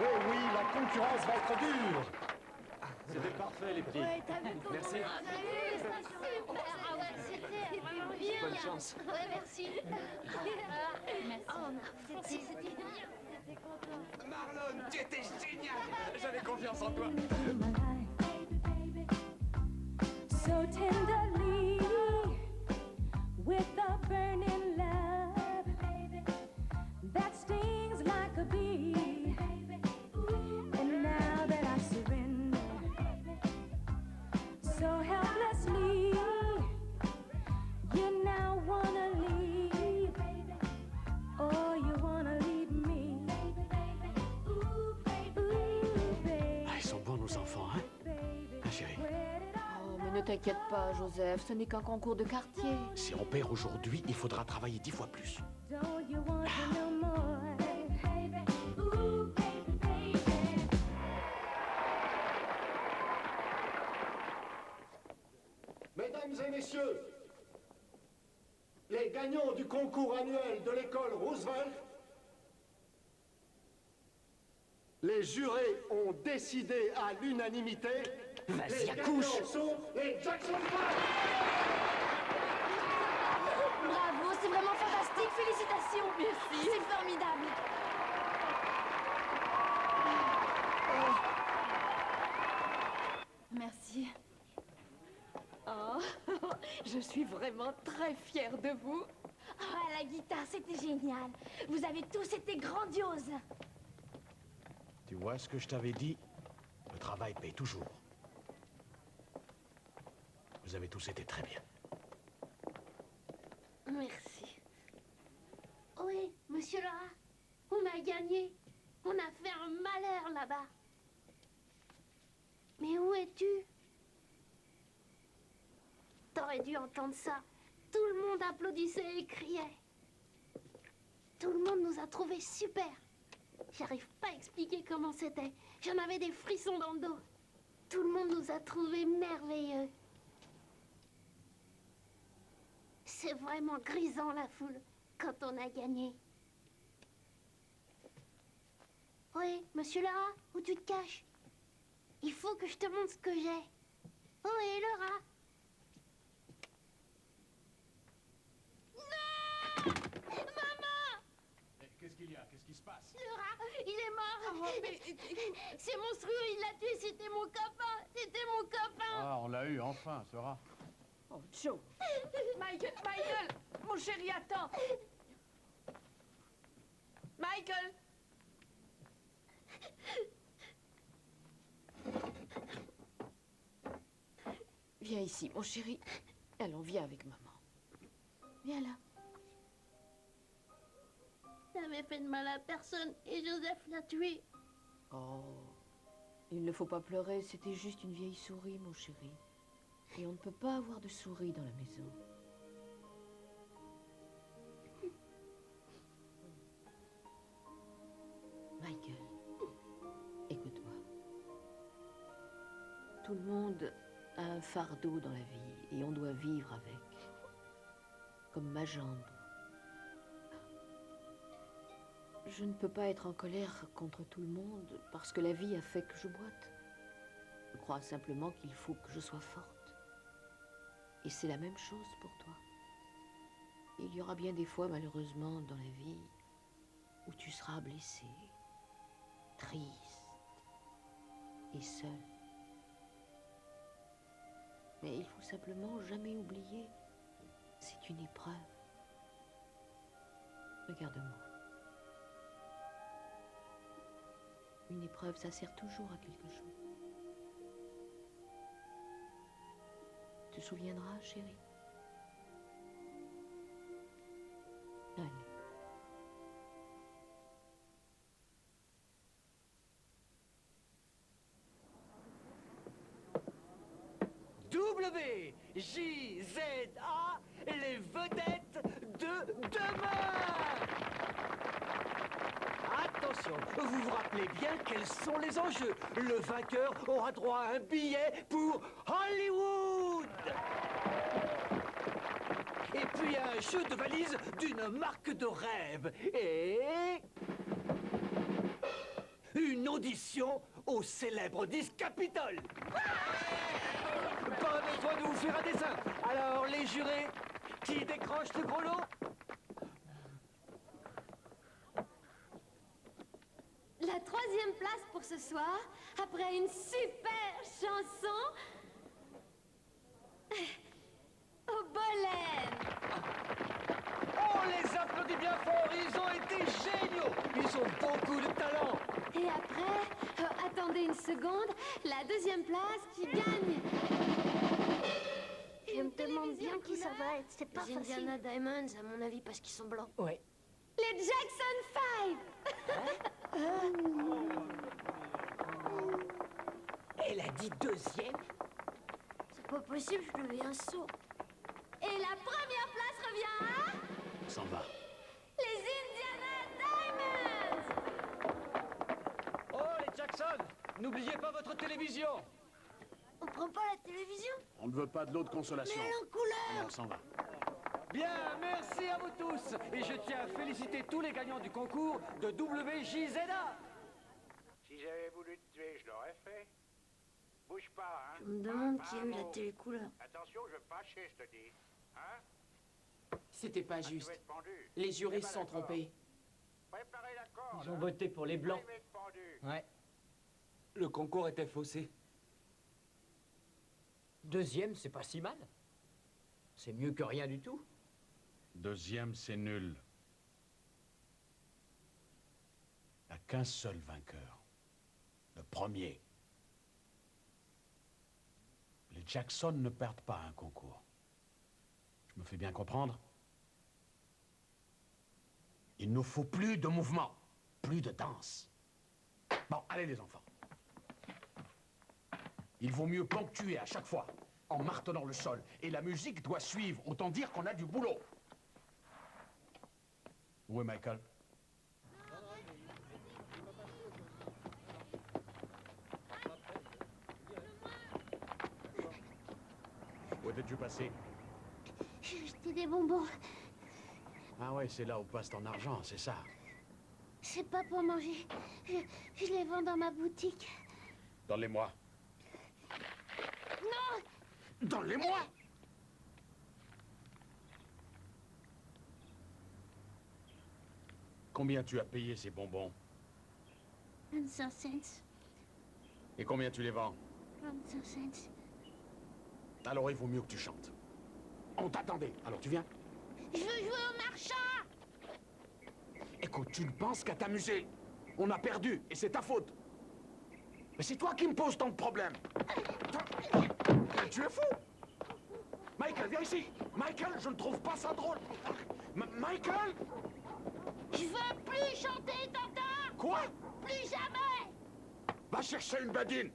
Eh oui, la concurrence va être dure. C'était parfait, les petits. Ouais, t'as vu Merci. Super. Ah ouais, c'était vraiment bien. Bonne chance. Ouais, merci. Merci. C'était bien. T'étais content. Marlon, tu étais génial. J'avais confiance en toi. So tenderly, with a burning love that stings like a bee. And now that I surrender so helplessly, you now wanna leave. Oh, you wanna leave me. Ooh, baby. Ah, ils sont bons, nos enfants, hein? Hein, chérie? Oh, mais ne t'inquiète pas, Joseph, ce n'est qu'un concours de quartier. Si on perd aujourd'hui, il faudra travailler 10 fois plus. Don't you want to know more? Ooh, baby, baby. Mesdames et messieurs, les gagnants du concours annuel de l'école Roosevelt, les jurés ont décidé à l'unanimité. Vas-y, Les accouche. gagnants sont les Jackson 5. Bravo, c'est vraiment fantastique. Félicitations. Merci. C'est formidable. Merci. Oh, je suis vraiment très fière de vous. Ah, la guitare, c'était génial. Vous avez tous été grandioses. Tu vois ce que je t'avais dit? Le travail paye toujours. Vous avez tous été très bien. Merci. Oui, monsieur Laura, on a gagné. On a fait un malheur là-bas. Mais où es-tu? T'aurais dû entendre ça. Tout le monde applaudissait et criait. Tout le monde nous a trouvés super. J'arrive pas à expliquer comment c'était. J'en avais des frissons dans le dos. Tout le monde nous a trouvés merveilleux. C'est vraiment grisant, la foule, quand on a gagné. Oui, monsieur Lara, où tu te caches? Il faut que je te montre ce que j'ai. Oui, Lara. Non! Maman! Qu'est-ce qu'il y a? Qu'est-ce qui se passe? Lara, il est mort. C'est monstrueux, il l'a tué, c'était mon copain. C'était mon copain. Ah, on l'a eu, enfin, Sera. Oh, Joe. Michael, Michael, mon chéri, attends. Michael. Viens ici, mon chéri. Allons, viens avec maman. Viens là. T'avais fait de mal à personne et Joseph l'a tué. Oh, il ne faut pas pleurer, c'était juste une vieille souris, mon chéri. Et on ne peut pas avoir de souris dans la maison. Michael, écoute-moi. Tout le monde a un fardeau dans la vie et on doit vivre avec. Comme ma jambe. Je ne peux pas être en colère contre tout le monde parce que la vie a fait que je boite. Je crois simplement qu'il faut que je sois forte. Et c'est la même chose pour toi. Il y aura bien des fois, malheureusement, dans la vie, où tu seras blessé, triste et seul. Mais il faut simplement jamais oublier, c'est une épreuve. Regarde-moi. Une épreuve, ça sert toujours à quelque chose. Tu te souviendras, chérie? Allez. WJZA, les vedettes de demain! Attention, vous vous rappelez bien quels sont les enjeux. Le vainqueur aura droit à un billet pour Hollywood! Et puis un jeu de valise d'une marque de rêve. Et une audition au célèbre disque Capitole. Pas besoin de vous faire un dessin. Alors, les jurés, qui décroche ce gros lot? La 3e place pour ce soir, après une super chanson. Au Bolène. On les applaudit bien fort, ils ont été géniaux. Ils ont beaucoup de talent. Et après, attendez une seconde, la 2e place qui gagne. Je me demande bien qui ça va être, c'est pas Les facile. Indiana Diamonds, à mon avis, parce qu'ils sont blancs. Ouais. Les Jackson 5. Elle a dit 2e. C'est pas possible, je deviens sourd. Et la 1re place revient à... S'en va. Les Indiana Diamonds. Oh, les Jackson, n'oubliez pas votre télévision. On prend pas la télévision? On ne veut pas de l'eau de consolation. Mais en couleur! Allez, on s'en va. Bien, merci à vous tous. Et je tiens à féliciter tous les gagnants du concours de WJZA. Si j'avais voulu te tuer, je l'aurais fait. Bouge pas, hein. Je me demande Pas qui a un eu la mot. télécouleur. Attention, je veux pas chier, je te dis. Hein? C'était pas Ah, tu juste. veux être pendu. Les jurés Eh se ben, sont d'accord. trompés. Préparez la corde. Ils ont hein. voté pour les blancs. Vous allez être pendu. Ouais. Le concours était faussé. 2e, c'est pas si mal. C'est mieux que rien du tout. 2e, c'est nul. Il n'y a qu'un seul vainqueur. Le premier. Les Jackson ne perdent pas un concours. Je me fais bien comprendre? Il nous faut plus de mouvement, plus de danse. Bon, allez les enfants. Il vaut mieux ponctuer à chaque fois, en martelant le sol. Et la musique doit suivre, autant dire qu'on a du boulot. Où est Michael? Où étais-tu passé? J'ai jeté des bonbons. Ah ouais, c'est là où passe ton argent, c'est ça. C'est pas pour manger. Je les vends dans ma boutique. Donne-les-moi. Non! Donne-les-moi! Combien tu as payé ces bonbons? 25 cents. Et combien tu les vends? 25 cents. Alors il vaut mieux que tu chantes. On t'attendait, alors tu viens? Je veux jouer au marchand! Écoute, tu ne penses qu'à t'amuser. On a perdu, et c'est ta faute. Mais c'est toi qui me poses tant de problèmes. Tu es fou! Michael, viens ici! Michael, je ne trouve pas ça drôle. Michael! Je veux plus chanter, t'entends? Quoi? Plus jamais! Va chercher une badine!